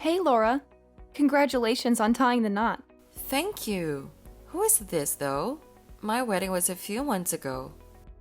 Hey, Laura. Congratulations on tying the knot. Thank you. Who is this, though? My wedding was a few months ago.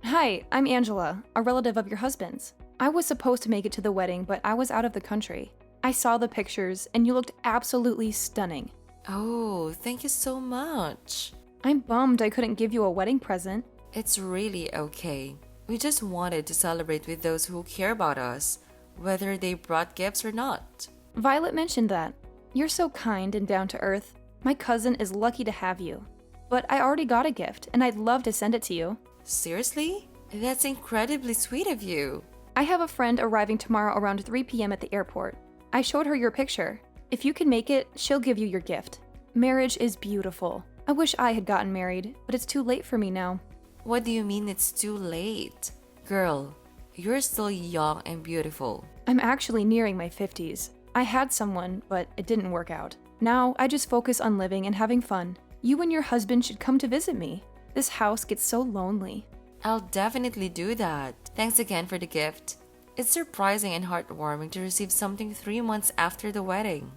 Hi, I'm Angela, a relative of your husband's. I was supposed to make it to the wedding, but I was out of the country. I saw the pictures, and you looked absolutely stunning. Oh, thank you so much. I'm bummed I couldn't give you a wedding present. It's really okay. We just wanted to celebrate with those who care about us, whether they brought gifts or not. Violet mentioned that. You're so kind and down to earth. My cousin is lucky to have you. But I already got a gift, and I'd love to send it to you. Seriously? That's incredibly sweet of you. I have a friend arriving tomorrow around 3 p.m. at the airport. I showed her your picture. If you can make it, she'll give you your gift. Marriage is beautiful. I wish I had gotten married, but it's too late for me now. What do you mean it's too late? Girl, you're still young and beautiful. I'm actually nearing my 50s. I had someone, but it didn't work out. Now, I just focus on living and having fun. You and your husband should come to visit me. This house gets so lonely. I'll definitely do that. Thanks again for the gift. It's surprising and heartwarming to receive something 3 months after the wedding.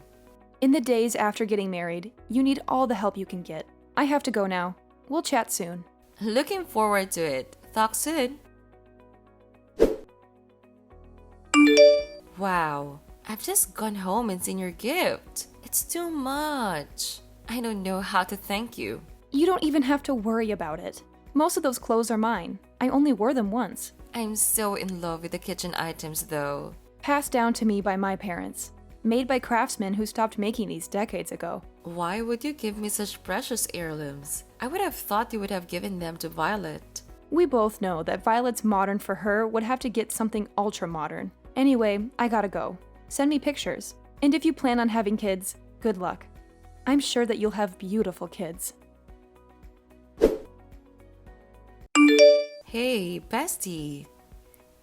In the days after getting married, you need all the help you can get. I have to go now. We'll chat soon. Looking forward to it. Talk soon. Wow, I've just gone home and seen your gift. It's too much. I don't know how to thank you. You don't even have to worry about it. Most of those clothes are mine. I only wore them once. I'm so in love with the kitchen items though. Passed down to me by my parents. Made by craftsmen who stopped making these decades ago. Why would you give me such precious heirlooms? I would have thought you would have given them to Violet. We both know that Violet's modern for her would have to get something ultra modern. Anyway, I gotta go. Send me pictures. And if you plan on having kids, good luck. I'm sure that you'll have beautiful kids. Hey, bestie.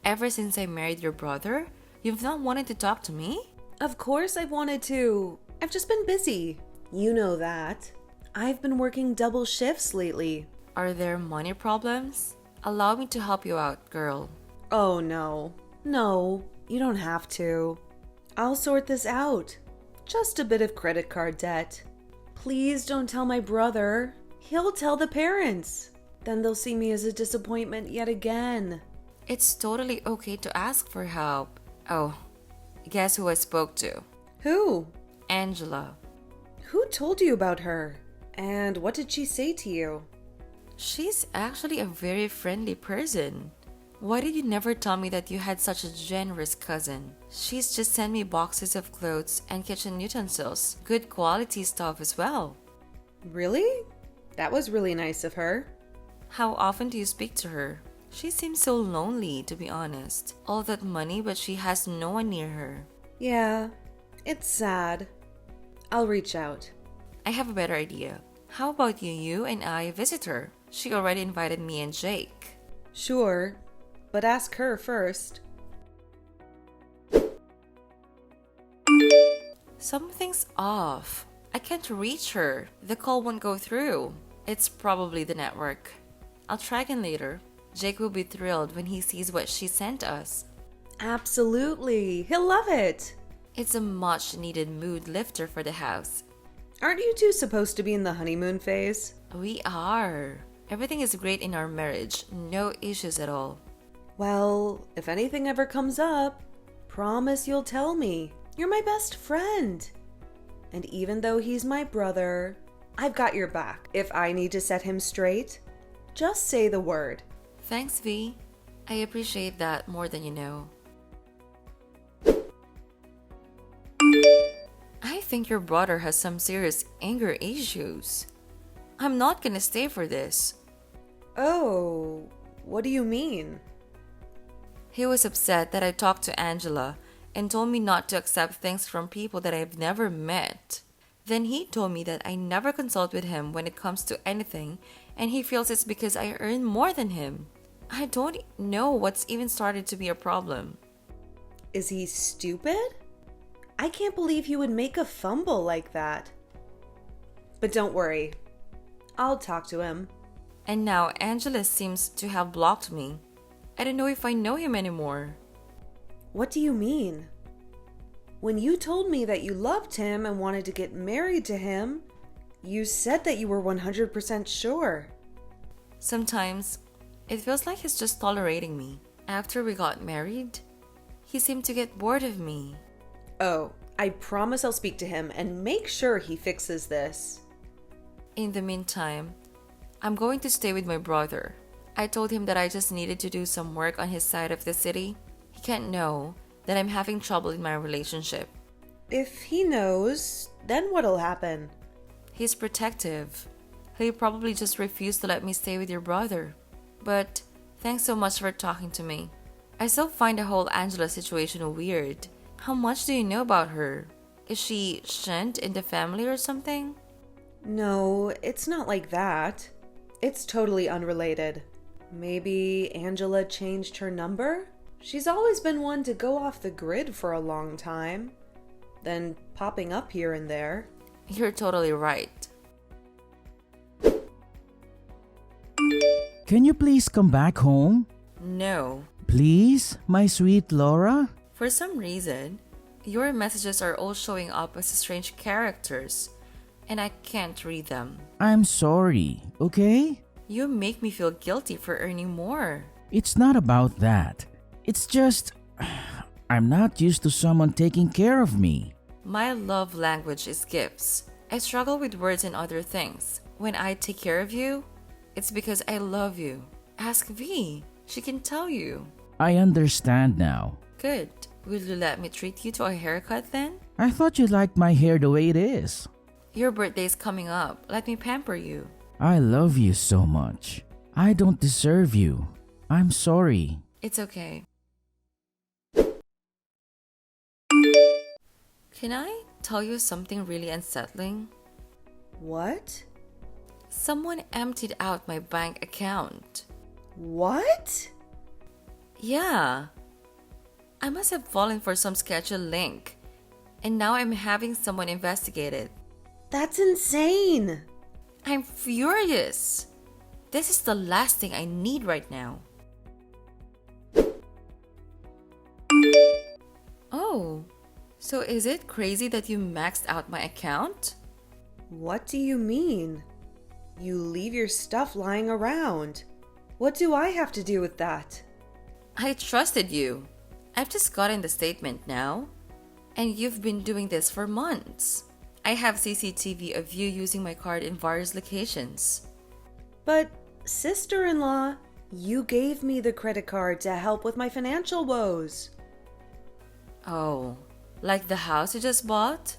Ever since I married your brother, you've not wanted to talk to me? Of course I've wanted to. I've just been busy. You know that. I've been working double shifts lately. Are there money problems? Allow me to help you out, girl. Oh no. No, you don't have to. I'll sort this out. Just a bit of credit card debt. Please don't tell my brother. He'll tell the parents. Then they'll see me as a disappointment yet again. It's totally okay to ask for help. Oh, guess who I spoke to? Who? Angela. Who told you about her? And what did she say to you? She's actually a very friendly person. Why did you never tell me that you had such a generous cousin? She's just sent me boxes of clothes and kitchen utensils. Good quality stuff as well. Really? That was really nice of her. How often do you speak to her? She seems so lonely, to be honest. All that money, but she has no one near her. Yeah, it's sad. I'll reach out. I have a better idea. How about you and I visit her? She already invited me and Jake. Sure, but ask her first. Something's off. I can't reach her. The call won't go through. It's probably the network. I'll try again later. Jake will be thrilled when he sees what she sent us. Absolutely. He'll love it. It's a much needed mood lifter for the house. Aren't you two supposed to be in the honeymoon phase? We are. Everything is great in our marriage. No issues at all. Well, if anything ever comes up, promise you'll tell me. You're my best friend. And even though he's my brother, I've got your back. If I need to set him straight, just say the word. Thanks, V. I appreciate that more than you know. I think your brother has some serious anger issues. I'm not gonna stay for this. Oh, what do you mean? He was upset that I talked to Angela and told me not to accept things from people that I've never met. Then he told me that I never consult with him when it comes to anything, and he feels it's because I earn more than him. I don't know what's even started to be a problem. Is he stupid? I can't believe he would make a fumble like that. But don't worry. I'll talk to him. And now Angela seems to have blocked me. I don't know if I know him anymore. What do you mean? When you told me that you loved him and wanted to get married to him, you said that you were 100% sure. Sometimes, it feels like he's just tolerating me. After we got married, he seemed to get bored of me. Oh, I promise I'll speak to him and make sure he fixes this. In the meantime, I'm going to stay with my brother. I told him that I just needed to do some work on his side of the city. He can't know that I'm having trouble in my relationship. If he knows, then what'll happen? He's protective. He'll probably just refuse to let me stay with your brother. But thanks so much for talking to me. I still find the whole Angela situation weird. How much do you know about her? Is she shunned in the family or something? No, it's not like that. It's totally unrelated. Maybe Angela changed her number? She's always been one to go off the grid for a long time, then popping up here and there. You're totally right. Can you please come back home? No. Please, my sweet Laura? For some reason, your messages are all showing up as strange characters, and I can't read them. I'm sorry, okay? You make me feel guilty for earning more. It's not about that. It's just, I'm not used to someone taking care of me. My love language is gifts. I struggle with words and other things. When I take care of you, it's because I love you. Ask V. She can tell you. I understand now. Good. Will you let me treat you to a haircut then? I thought you liked my hair the way it is. Your birthday's coming up. Let me pamper you. I love you so much. I don't deserve you. I'm sorry. It's okay. Can I tell you something really unsettling? What? Someone emptied out my bank account. What? Yeah. I must have fallen for some sketchy link, and now I'm having someone investigate it. That's insane! I'm furious. This is the last thing I need right now. Oh, so is it crazy that you maxed out my account? What do you mean? You leave your stuff lying around. What do I have to do with that? I trusted you. I've just gotten the statement now, and you've been doing this for months. I have CCTV of you using my card in various locations. But, sister-in-law, you gave me the credit card to help with my financial woes. Oh, like the house you just bought?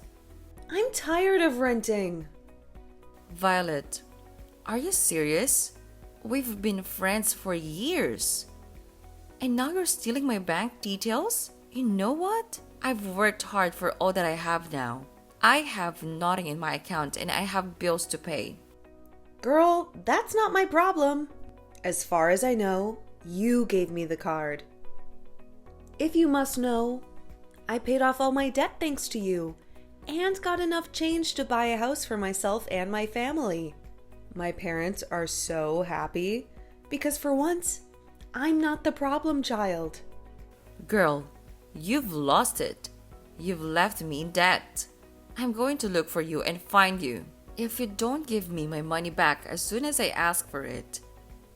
I'm tired of renting. Violet, are you serious? We've been friends for years. And now you're stealing my bank details? You know what? I've worked hard for all that I have now. I have nothing in my account and I have bills to pay. Girl, that's not my problem. As far as I know, you gave me the card. If you must know, I paid off all my debt thanks to you and got enough change to buy a house for myself and my family. My parents are so happy because for once, I'm not the problem child. Girl, you've lost it. You've left me in debt. I'm going to look for you and find you. If you don't give me my money back as soon as I ask for it,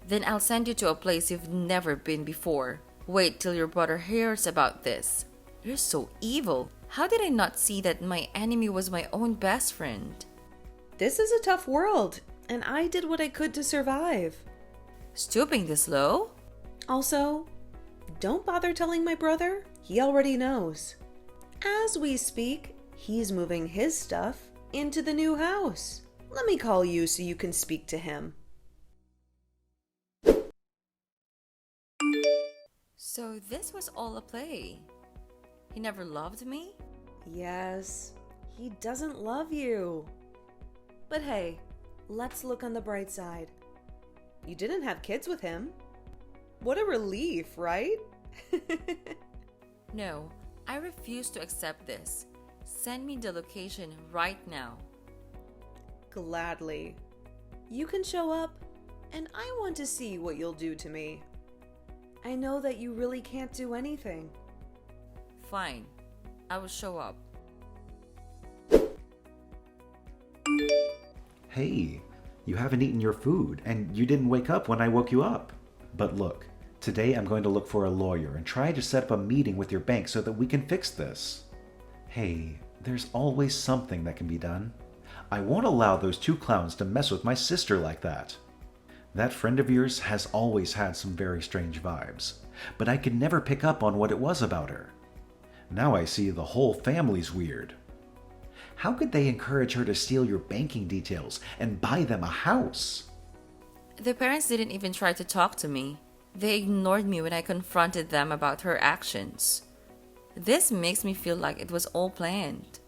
then I'll send you to a place you've never been before. Wait till your brother hears about this. You're so evil. How did I not see that my enemy was my own best friend? This is a tough world, and I did what I could to survive. Stooping this low? Also, don't bother telling my brother. He already knows. As we speak, he's moving his stuff into the new house. Let me call you so you can speak to him. So this was all a play. He never loved me? Yes, he doesn't love you. But hey, let's look on the bright side. You didn't have kids with him. What a relief, right? No, I refuse to accept this. Send me the location right now. Gladly. You can show up, and I want to see what you'll do to me. I know that you really can't do anything. Fine. I will show up. Hey, you haven't eaten your food, and you didn't wake up when I woke you up. But look, today I'm going to look for a lawyer and try to set up a meeting with your bank so that we can fix this. Hey, there's always something that can be done. I won't allow those two clowns to mess with my sister like that. That friend of yours has always had some very strange vibes, but I could never pick up on what it was about her. Now I see the whole family's weird. How could they encourage her to steal your banking details and buy them a house? The parents didn't even try to talk to me. They ignored me when I confronted them about her actions. This makes me feel like it was all planned.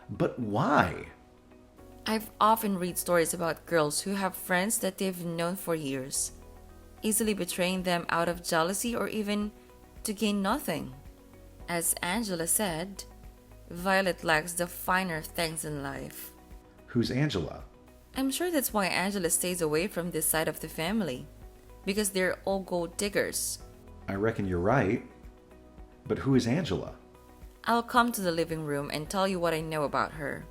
But why? I've often read stories about girls who have friends that they've known for years, easily betraying them out of jealousy or even to gain nothing. As Angela said, Violet lacks the finer things in life. Who's Angela? I'm sure that's why Angela stays away from this side of the family, because they're all gold diggers. I reckon you're right. But who is Angela? I'll come to the living room and tell you what I know about her.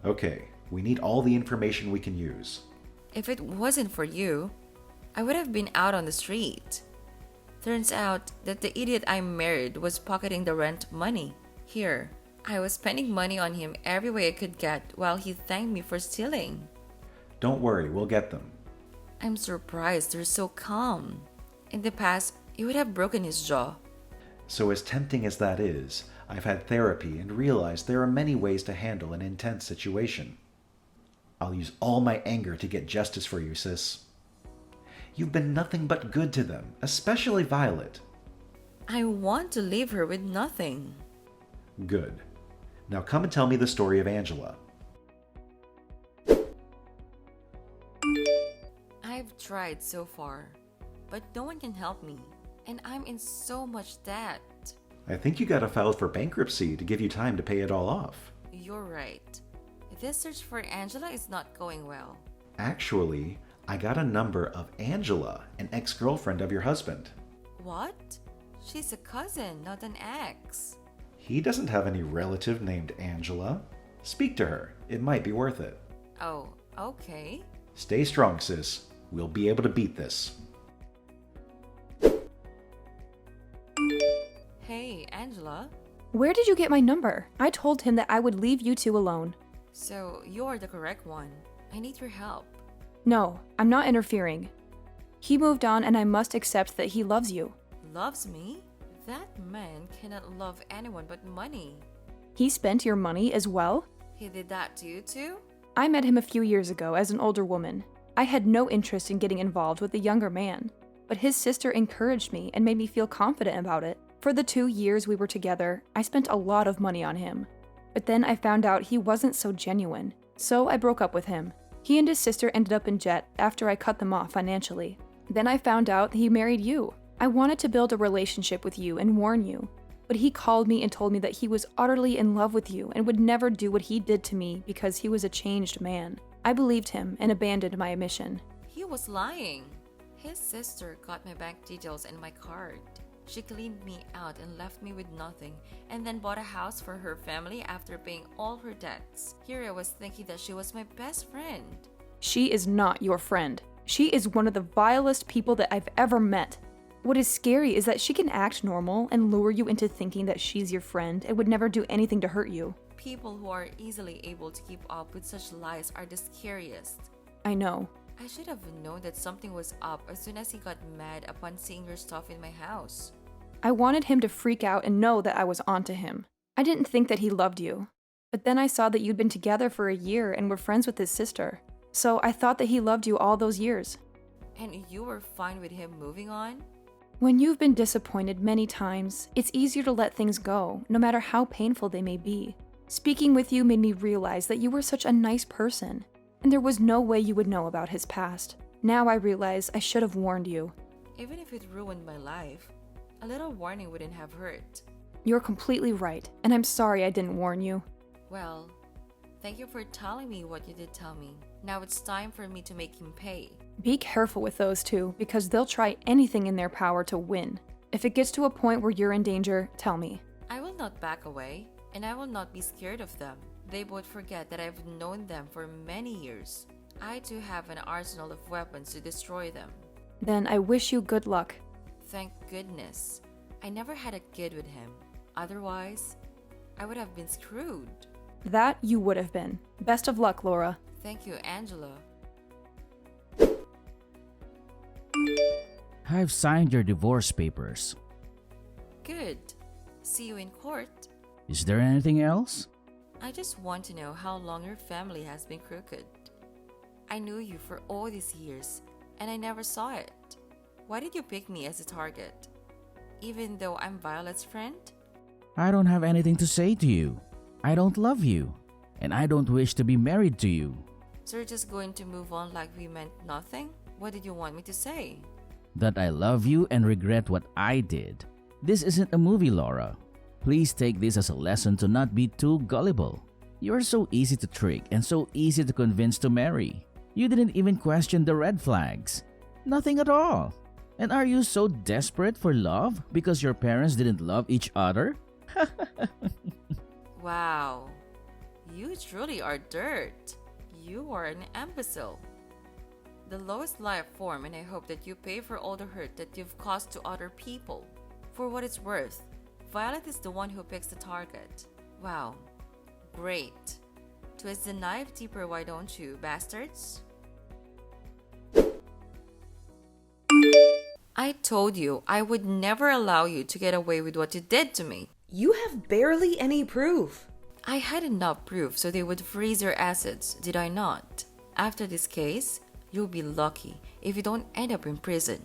Okay, we need all the information we can use. If it wasn't for you, I would have been out on the street. Turns out that the idiot I married was pocketing the rent money. Here, I was spending money on him every way I could get while he thanked me for stealing. Don't worry, we'll get them. I'm surprised you're so calm. In the past, you would have broken his jaw. So as tempting as that is, I've had therapy and realized there are many ways to handle an intense situation. I'll use all my anger to get justice for you, sis. You've been nothing but good to them, especially Violet. I want to leave her with nothing. Good. Now come and tell me the story of Angela. I've tried so far, but no one can help me, and I'm in so much debt. I think you got to file for bankruptcy to give you time to pay it all off. You're right. This search for Angela is not going well. Actually, I got a number of Angela, an ex-girlfriend of your husband. What? She's a cousin, not an ex. He doesn't have any relative named Angela. Speak to her. It might be worth it. Oh, okay. Stay strong, sis. We'll be able to beat this. Hey, Angela. Where did you get my number? I told him that I would leave you two alone. So, you're the correct one. I need your help. No, I'm not interfering. He moved on and I must accept that he loves you. Loves me? That man cannot love anyone but money. He spent your money as well? He did that to you too? I met him a few years ago as an older woman. I had no interest in getting involved with a younger man, but his sister encouraged me and made me feel confident about it. For the 2 years we were together, I spent a lot of money on him. But then I found out he wasn't so genuine, so I broke up with him. He and his sister ended up in debt after I cut them off financially. Then I found out he married you. I wanted to build a relationship with you and warn you, but he called me and told me that he was utterly in love with you and would never do what he did to me because he was a changed man. I believed him and abandoned my mission. He was lying. His sister got my bank details and my card. She cleaned me out and left me with nothing, and then bought a house for her family after paying all her debts. Here I was thinking that she was my best friend. She is not your friend. She is one of the vilest people that I've ever met. What is scary is that she can act normal and lure you into thinking that she's your friend and would never do anything to hurt you. People who are easily able to keep up with such lies are the scariest. I know. I should have known that something was up as soon as he got mad upon seeing your stuff in my house. I wanted him to freak out and know that I was onto him. I didn't think that he loved you. But then I saw that you'd been together for a year and were friends with his sister. So I thought that he loved you all those years. And you were fine with him moving on? When you've been disappointed many times, it's easier to let things go, no matter how painful they may be. Speaking with you made me realize that you were such a nice person, and there was no way you would know about his past. Now I realize I should have warned you. Even if it ruined my life, a little warning wouldn't have hurt. You're completely right, and I'm sorry I didn't warn you. Well, thank you for telling me what you did tell me. Now it's time for me to make him pay. Be careful with those two, because they'll try anything in their power to win. If it gets to a point where you're in danger, tell me. I will not back away. and I will not be scared of them. They both forget that I've known them for many years. I too have an arsenal of weapons to destroy them. Then I wish you good luck. Thank goodness I never had a kid with him. Otherwise, I would have been screwed. That you would have been. Best of luck, Laura. Thank you, Angela. I've signed your divorce papers. Good. See you in court. Is there anything else? I just want to know how long your family has been crooked. I knew you for all these years, and I never saw it. Why did you pick me as a target? Even though I'm Violet's friend? I don't have anything to say to you. I don't love you, and I don't wish to be married to you. So you're just going to move on like we meant nothing? What did you want me to say? That I love you and regret what I did. This isn't a movie, Laura. Please take this as a lesson to not be too gullible. You're so easy to trick and so easy to convince to marry. You didn't even question the red flags. Nothing at all. And are you so desperate for love because your parents didn't love each other? Wow. You truly are dirt. You are an imbecile. The lowest life form, and I hope that you pay for all the hurt that you've caused to other people. For what it's worth, Violet is the one who picks the target. Wow. Great. Twist the knife deeper, why don't you, bastards? I told you I would never allow you to get away with what you did to me. You have barely any proof. I had enough proof so they would freeze your assets, did I not? After this case, you'll be lucky if you don't end up in prison.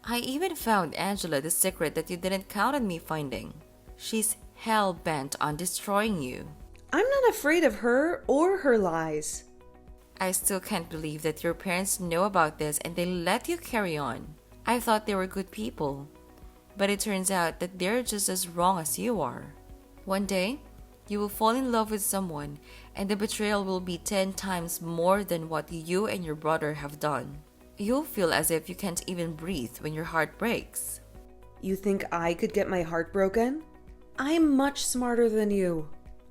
I even found Angela the secret that you didn't count on me finding. She's hell-bent on destroying you. I'm not afraid of her or her lies. I still can't believe that your parents know about this and they let you carry on. I thought they were good people, but it turns out that they're just as wrong as you are. One day, you will fall in love with someone and the betrayal will be 10 times more than what you and your brother have done. You'll feel as if you can't even breathe when your heart breaks. You think I could get my heart broken? I'm much smarter than you.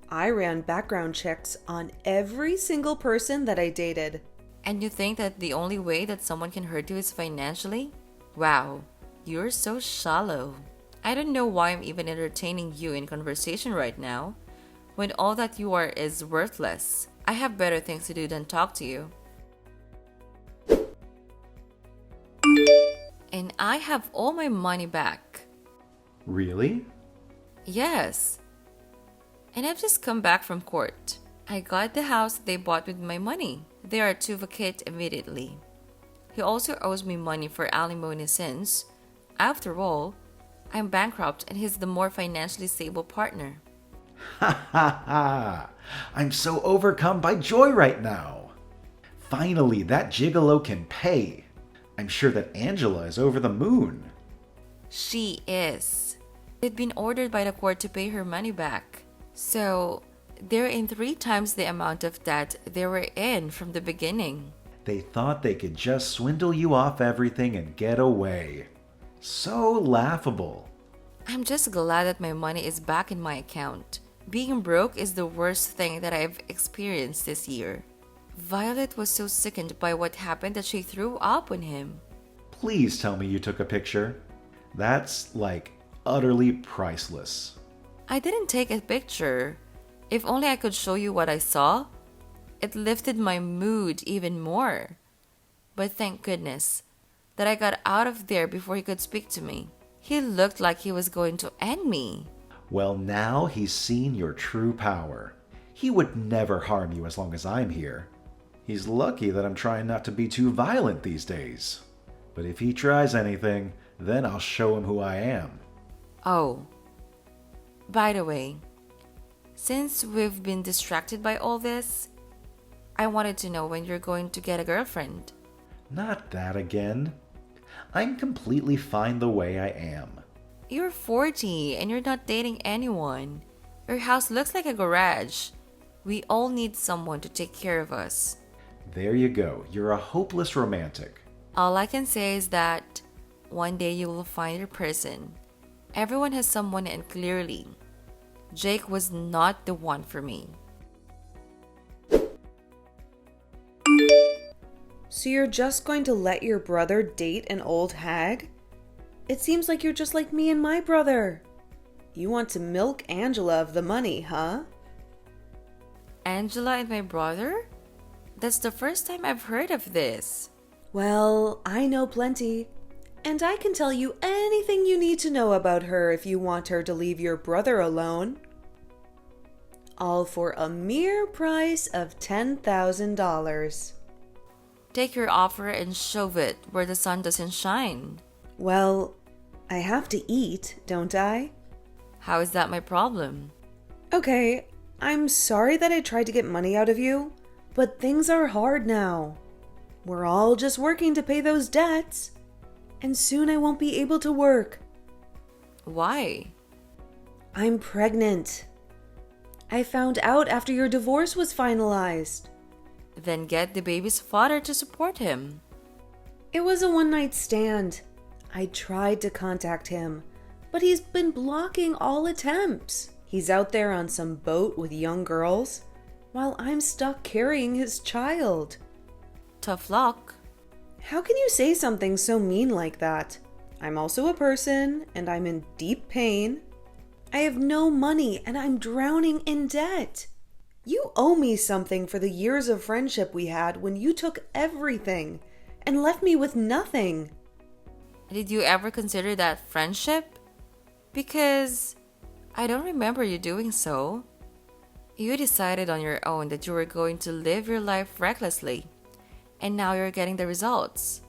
I ran background checks on every single person that I dated. And you think that the only way that someone can hurt you is financially? Wow, you're so shallow. I don't know why I'm even entertaining you in conversation right now, when all that you are is worthless. I have better things to do than talk to you. And I have all my money back. Really? Yes. And I've just come back from court. I got the house they bought with my money. They are to vacate immediately. He also owes me money for alimony since, after all, I'm bankrupt and he's the more financially stable partner. Ha ha ha! I'm so overcome by joy right now. Finally, that gigolo can pay. I'm sure that Angela is over the moon. She is. They've been ordered by the court to pay her money back. So, they're in 3 times the amount of debt they were in from the beginning. They thought they could just swindle you off everything and get away. So laughable. I'm just glad that my money is back in my account. Being broke is the worst thing that I've experienced this year. Violet was so sickened by what happened that she threw up on him. Please tell me you took a picture. That's like utterly priceless. I didn't take a picture. If only I could show you what I saw. It lifted my mood even more. But thank goodness that I got out of there before he could speak to me. He looked like he was going to end me. Well, now he's seen your true power. He would never harm you as long as I'm here. He's lucky that I'm trying not to be too violent these days. But if he tries anything, then I'll show him who I am. Oh, by the way, since we've been distracted by all this, I wanted to know when you're going to get a girlfriend. Not that again. I'm completely fine the way I am. You're 40 and you're not dating anyone. Your house looks like a garage. We all need someone to take care of us. There you go. You're a hopeless romantic. All I can say is that one day you will find your person. Everyone has someone, and clearly, Jake was not the one for me. So you're just going to let your brother date an old hag? It seems like you're just like me and my brother. You want to milk Angela of the money, huh? Angela and my brother? That's the first time I've heard of this. Well, I know plenty. And I can tell you anything you need to know about her if you want her to leave your brother alone. All for a mere price of $10,000. Take your offer and shove it where the sun doesn't shine. Well, I have to eat, don't I? How is that my problem? Okay, I'm sorry that I tried to get money out of you, but things are hard now. We're all just working to pay those debts, and soon I won't be able to work. Why? I'm pregnant. I found out after your divorce was finalized. Then get the baby's father to support him. It was a one-night stand. I tried to contact him, but he's been blocking all attempts. He's out there on some boat with young girls, while I'm stuck carrying his child. Tough luck. How can you say something so mean like that? I'm also a person, and I'm in deep pain. I have no money, and I'm drowning in debt. You owe me something for the years of friendship we had when you took everything and left me with nothing. Did you ever consider that friendship? Because I don't remember you doing so. You decided on your own that you were going to live your life recklessly, and now you're getting the results.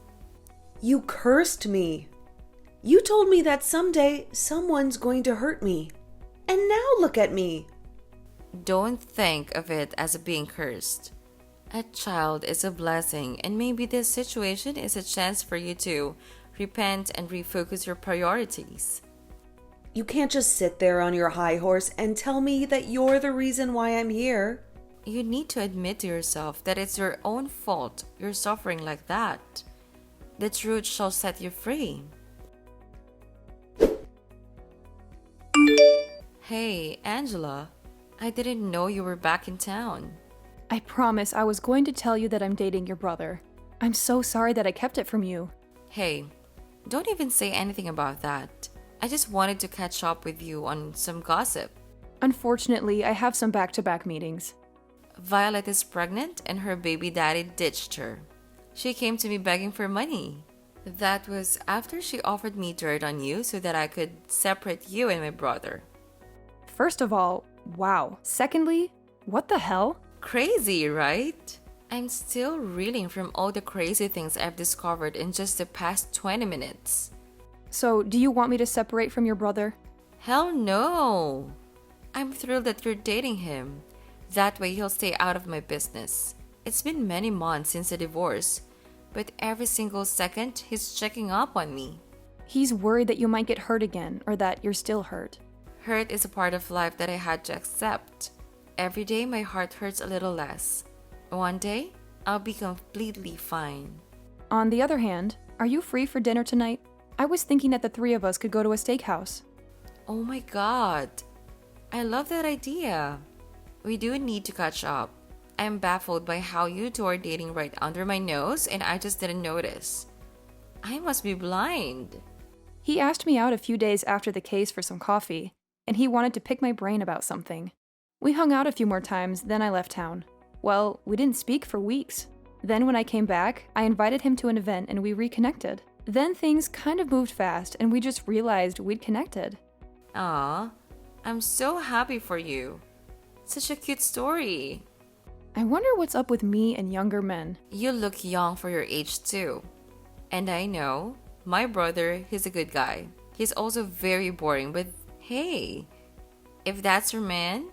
You cursed me. You told me that someday someone's going to hurt me. And now look at me. Don't think of it as being cursed. A child is a blessing, and maybe this situation is a chance for you to repent and refocus your priorities. You can't just sit there on your high horse and tell me that you're the reason why I'm here. You need to admit to yourself that it's your own fault you're suffering like that. The truth shall set you free. Hey, Angela. I didn't know you were back in town. I promise I was going to tell you that I'm dating your brother. I'm so sorry that I kept it from you. Hey, don't even say anything about that. I just wanted to catch up with you on some gossip. Unfortunately, I have some back-to-back meetings. Violet is pregnant and her baby daddy ditched her. She came to me begging for money. That was after she offered me dirt on you so that I could separate you and my brother. First of all, wow. Secondly, what the hell? Crazy, right? I'm still reeling from all the crazy things I've discovered in just the past 20 minutes. So, do you want me to separate from your brother? Hell no! I'm thrilled that you're dating him. That way he'll stay out of my business. It's been many months since the divorce, but every single second he's checking up on me. He's worried that you might get hurt again, or that you're still hurt. Hurt is a part of life that I had to accept. Every day my heart hurts a little less. One day, I'll be completely fine. On the other hand, are you free for dinner tonight? I was thinking that the three of us could go to a steakhouse. Oh my god. I love that idea. We do need to catch up. I'm baffled by how you two are dating right under my nose and I just didn't notice. I must be blind. He asked me out a few days after the case for some coffee, and he wanted to pick my brain about something. We hung out a few more times, then I left town. Well, we didn't speak for weeks. Then when I came back, I invited him to an event and we reconnected. Then things kind of moved fast and we just realized we'd connected. Aw, I'm so happy for you. Such a cute story. I wonder what's up with me and younger men. You look young for your age too. And I know, my brother, he's a good guy. He's also very boring, but hey, if that's your man...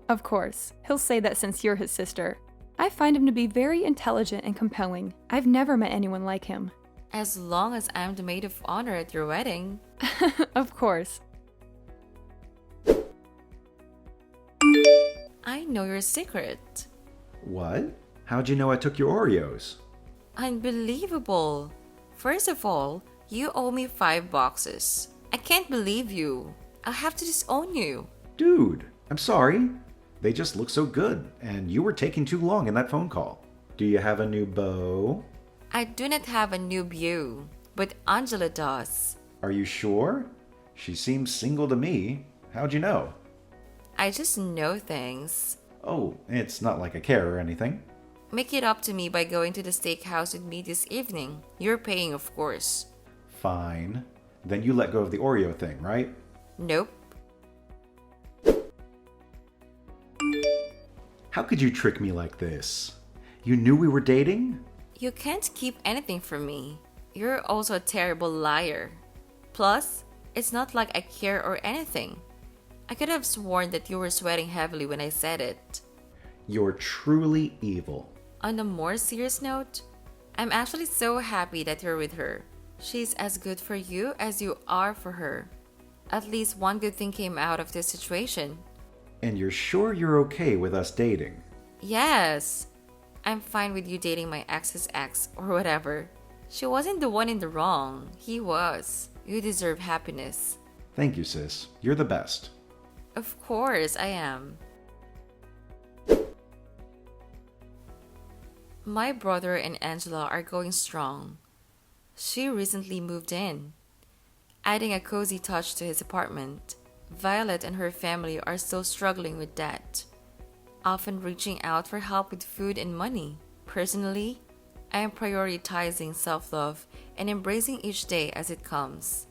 Of course, he'll say that since you're his sister. I find him to be very intelligent and compelling. I've never met anyone like him. As long as I'm the maid of honor at your wedding. Of course. I know your secret. What? How'd you know I took your Oreos? Unbelievable. First of all, you owe me 5 boxes. I can't believe you. I'll have to disown you. Dude, I'm sorry. They just look so good, and you were taking too long in that phone call. Do you have a new beau? I do not have a new beau, but Angela does. Are you sure? She seems single to me. How'd you know? I just know things. Oh, it's not like I care or anything. Make it up to me by going to the steakhouse with me this evening. You're paying, of course. Fine. Then you let go of the Oreo thing, right? Nope. How could you trick me like this? You knew we were dating? You can't keep anything from me. You're also a terrible liar. Plus, it's not like I care or anything. I could have sworn that you were sweating heavily when I said it. You're truly evil. On a more serious note, I'm actually so happy that you're with her. She's as good for you as you are for her. At least one good thing came out of this situation. And you're sure you're okay with us dating? Yes, I'm fine with you dating my ex's ex or whatever. She wasn't the one in the wrong. He was. You deserve happiness. Thank you, sis. You're the best. Of course I am. My brother and Angela are going strong. She recently moved in, adding a cozy touch to his apartment. Violet and her family are still struggling with debt, often reaching out for help with food and money. Personally, I am prioritizing self-love and embracing each day as it comes.